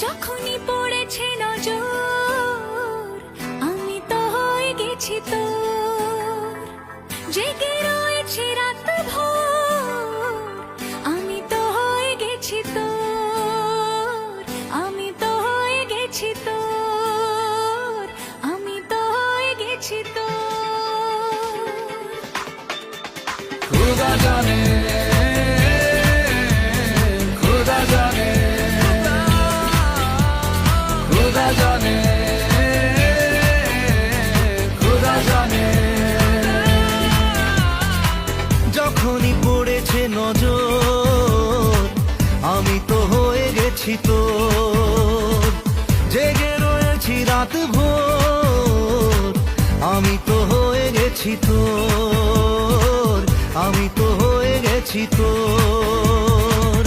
যখনই পড়েছে নজর আমি তো হয়ে গেছি তোর, জেগে রয়েছে রাত ভোর আমি তো হয়ে গেছি তোর, আমি তো হয়ে গেছি তোর, আমি তো হয়ে গেছি তোর। खुदा जाने खुदा जाने खुदा जाने खुदा जाने যখনই পড়েছে নজর আমি তো হয়ে গেছি তোর, জেগে রয়েছি রাত ভোর আমি তো হয়ে গেছি তোর, আমি তো হয়ে গেছি তোর।